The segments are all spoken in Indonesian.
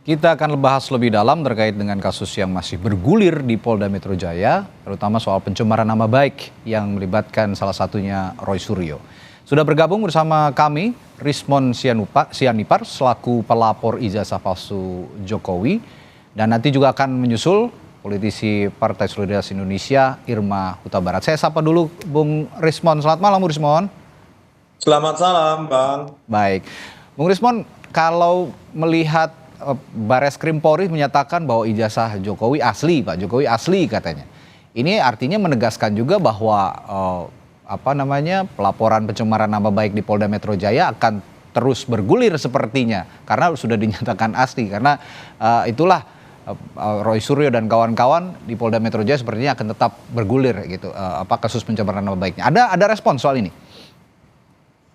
Kita akan bahas lebih dalam terkait dengan kasus yang masih bergulir di Polda Metro Jaya, terutama soal pencemaran nama baik yang melibatkan salah satunya Roy Suryo. Sudah bergabung bersama kami Rismon Sianipar selaku pelapor ijazah palsu Jokowi, dan nanti juga akan menyusul politisi Partai Solidaritas Indonesia Irma Huta Barat. Saya sapa dulu Bung Rismon. Selamat malam Bung Rismon. Selamat malam, Bang. Baik, Bung Rismon, kalau melihat Bareskrim Polri menyatakan bahwa ijazah Jokowi asli, Pak Jokowi asli katanya. Ini artinya menegaskan juga bahwa pelaporan pencemaran nama baik di Polda Metro Jaya akan terus bergulir sepertinya karena sudah dinyatakan asli. Karena itulah Roy Suryo dan kawan-kawan di Polda Metro Jaya sepertinya akan tetap bergulir gitu. Kasus pencemaran nama baiknya. Ada respon soal ini?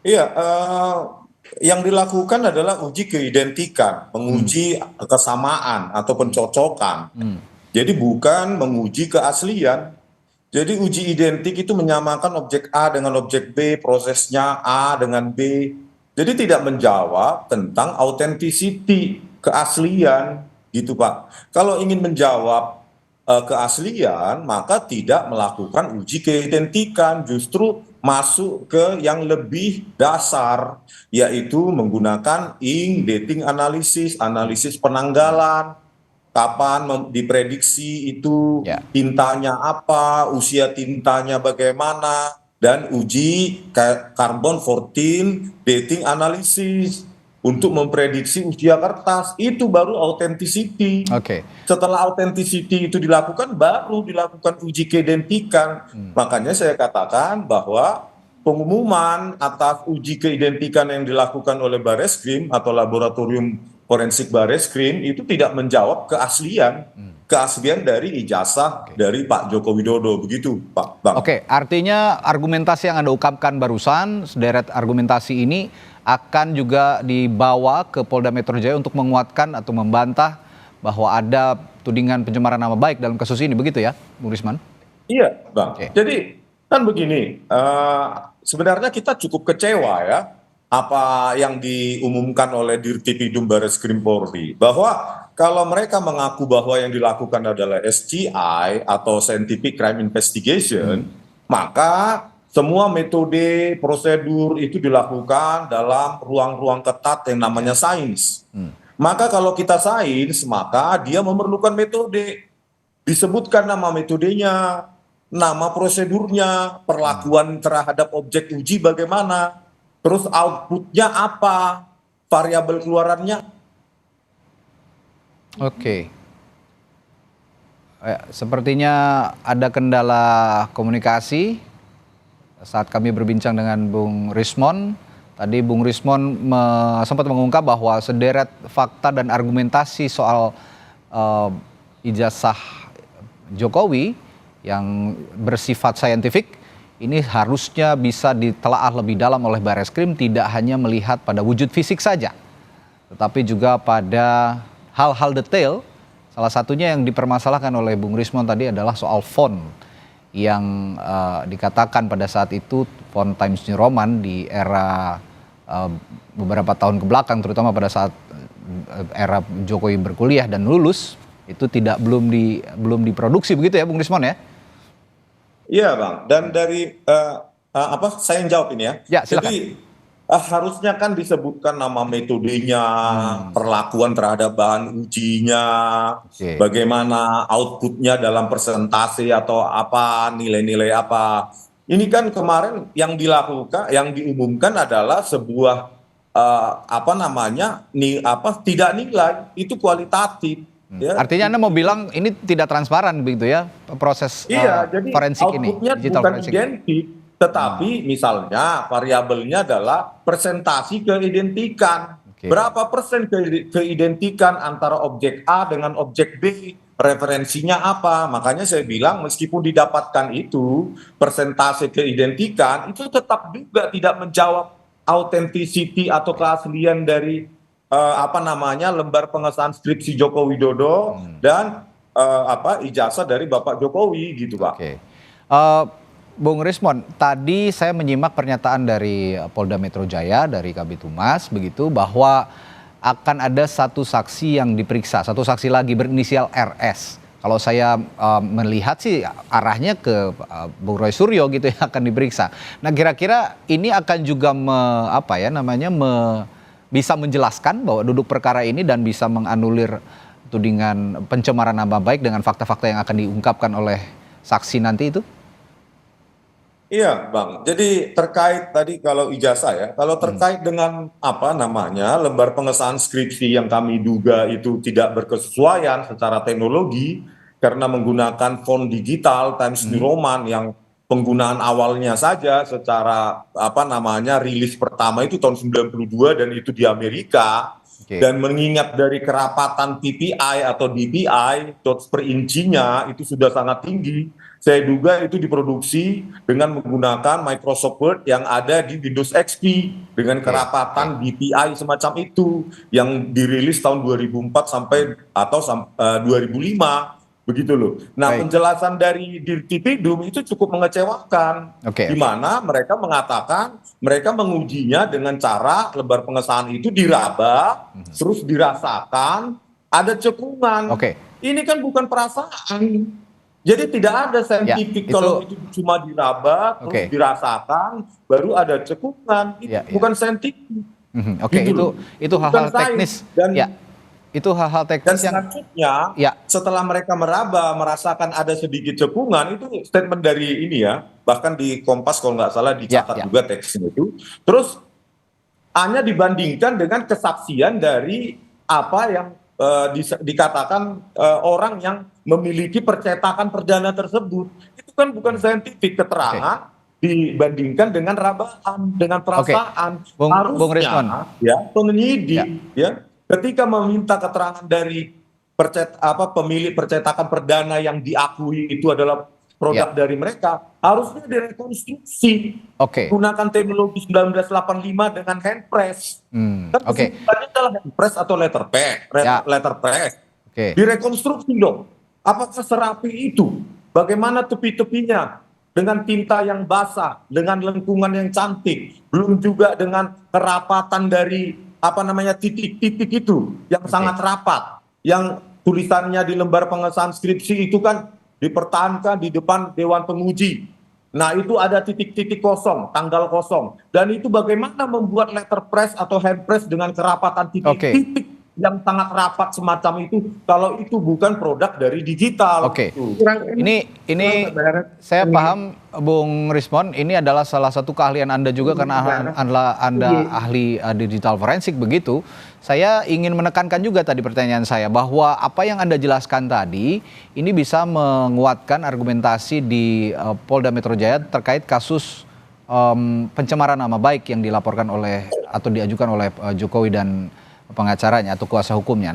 Iya, yang dilakukan adalah uji keidentikan, menguji kesamaan atau pencocokan. Jadi bukan menguji keaslian. Jadi uji identik itu menyamakan objek A dengan objek B, prosesnya A dengan B. Jadi tidak menjawab tentang authenticity, keaslian, gitu Pak. Kalau ingin menjawab keaslian, maka tidak melakukan uji keidentikan, justru masuk ke yang lebih dasar, yaitu menggunakan dating analisis, analisis penanggalan, kapan diprediksi itu tintanya apa, usia tintanya bagaimana, dan uji carbon 14 dating analisis untuk memprediksi usia kertas. Itu baru authenticity. Setelah authenticity itu dilakukan, baru dilakukan uji keidentikan. Makanya saya katakan bahwa pengumuman atas uji keidentikan yang dilakukan oleh Bareskrim atau Laboratorium Forensik Bareskrim itu tidak menjawab keaslian dari ijazah dari Pak Joko Widodo, begitu Pak Bang. Oke, artinya argumentasi yang Anda ungkapkan barusan, sederet argumentasi ini akan juga dibawa ke Polda Metro Jaya untuk menguatkan atau membantah bahwa ada tudingan pencemaran nama baik dalam kasus ini, begitu ya, Bung Rismon? Iya, Bang. Jadi kan begini, sebenarnya kita cukup kecewa ya apa yang diumumkan oleh Dirtipidum Bareskrim Polri, bahwa kalau mereka mengaku bahwa yang dilakukan adalah SCI atau Scientific Crime Investigation, maka semua metode, prosedur itu dilakukan dalam ruang-ruang ketat yang namanya sains. Maka kalau kita sains, maka dia memerlukan metode. Disebutkan nama metodenya, nama prosedurnya, perlakuan terhadap objek uji bagaimana, terus outputnya apa, variabel keluarannya. Oke. Sepertinya ada kendala komunikasi saat kami berbincang dengan Bung Rismon. Tadi Bung Rismon sempat mengungkap bahwa sederet fakta dan argumentasi soal ijazah Jokowi yang bersifat saintifik ini harusnya bisa ditelaah lebih dalam oleh Bareskrim, tidak hanya melihat pada wujud fisik saja, tetapi juga pada hal-hal detail. Salah satunya yang dipermasalahkan oleh Bung Rismon tadi adalah soal font yang dikatakan pada saat itu font Times New Roman di era beberapa tahun kebelakang, terutama pada saat era Jokowi berkuliah dan lulus, itu belum diproduksi, begitu ya Bung Rismon ya? Iya Bang, dan dari saya yang jawab ini ya. Ya, silakan. Jadi harusnya kan disebutkan nama metodenya, perlakuan terhadap bahan ujinya, bagaimana outputnya dalam persentase atau apa, nilai-nilai apa. Ini kan kemarin yang dilakukan, yang diumumkan adalah sebuah tidak nilai, itu kualitatif. Ya. Artinya Anda mau bilang ini tidak transparan begitu ya, proses jadi forensik ini, outputnya digital bukan forensik. identik, tetapi misalnya variabelnya adalah presentasi keidentikan. Berapa persen keidentikan antara objek A dengan objek B, referensinya apa. Makanya saya bilang meskipun didapatkan itu persentase keidentikan, itu tetap juga tidak menjawab authenticity atau keaslian dari lembar pengesahan skripsi Joko Widodo dan ijazah dari Bapak Jokowi, gitu Pak. Bung Rismon, tadi saya menyimak pernyataan dari Polda Metro Jaya, dari Kabid Humas begitu, bahwa akan ada satu saksi yang diperiksa, satu saksi lagi berinisial RS. Kalau saya melihat sih arahnya ke Bung Roy Suryo gitu yang akan diperiksa. Nah, kira-kira ini akan juga bisa menjelaskan bahwa duduk perkara ini dan bisa menganulir tudingan pencemaran nama baik dengan fakta-fakta yang akan diungkapkan oleh saksi nanti itu? Iya, Bang. Jadi terkait tadi kalau ijazah ya, kalau terkait dengan lembar pengesahan skripsi yang kami duga itu tidak berkesesuaian secara teknologi karena menggunakan font digital Times New Roman yang penggunaan awalnya saja secara rilis pertama itu tahun 92 dan itu di Amerika. Oke. Dan mengingat dari kerapatan PPI atau DPI, dots per incinya itu sudah sangat tinggi. Saya duga itu diproduksi dengan menggunakan Microsoft Word yang ada di Windows XP dengan kerapatan DPI semacam itu yang dirilis tahun 2004 atau 2005 begitu loh. Nah, Baik. penjelasan dari Dirtipidum itu cukup mengecewakan, Oke. di mana mereka mengatakan mereka mengujinya dengan cara lembar pengesahan itu diraba, terus dirasakan ada cekungan. Oke. Ini kan bukan perasaan. Jadi tidak ada saintifik kalau itu cuma diraba, terus dirasakan, baru ada cekungan. Itu bukan saintifik. Oke, Gitu itu hal-hal teknis. Itu hal-hal teknis yang selanjutnya setelah mereka meraba merasakan ada sedikit cekungan, itu statement dari ini ya, bahkan di Kompas kalau nggak salah dicatat juga teksnya itu. Terus hanya dibandingkan dengan kesaksian dari apa yang dikatakan orang yang memiliki percetakan perdana tersebut. Itu kan bukan saintifik keterangan dibandingkan dengan rabaan, dengan perasaan. Bung Rismon. Ya, penyidik ya ketika meminta keterangan dari pemilik percetakan perdana yang diakui itu adalah produk dari mereka, harusnya direkonstruksi menggunakan teknologi 1985 dengan handpress. Kan kesimpulannya adalah handpress atau letterpress. Direkonstruksi dong. Apakah serapi itu? Bagaimana tepi-tepinya? Dengan tinta yang basah, dengan lengkungan yang cantik, belum juga dengan kerapatan dari titik-titik itu yang sangat rapat, yang tulisannya di lembar pengesahan skripsi itu kan dipertahankan di depan Dewan Penguji. Nah, itu ada titik-titik kosong, tanggal kosong. Dan itu bagaimana membuat letterpress atau handpress dengan kerapatan titik-titik yang sangat rapat semacam itu, kalau itu bukan produk dari digital. Ini saya paham, Bung Rismon, ini adalah salah satu keahlian Anda juga karena Anda ahli digital forensik begitu. Saya ingin menekankan juga tadi pertanyaan saya bahwa apa yang Anda jelaskan tadi ini bisa menguatkan argumentasi di Polda Metro Jaya terkait kasus pencemaran nama baik yang dilaporkan oleh atau diajukan oleh Jokowi dan pengacaranya atau kuasa hukumnya.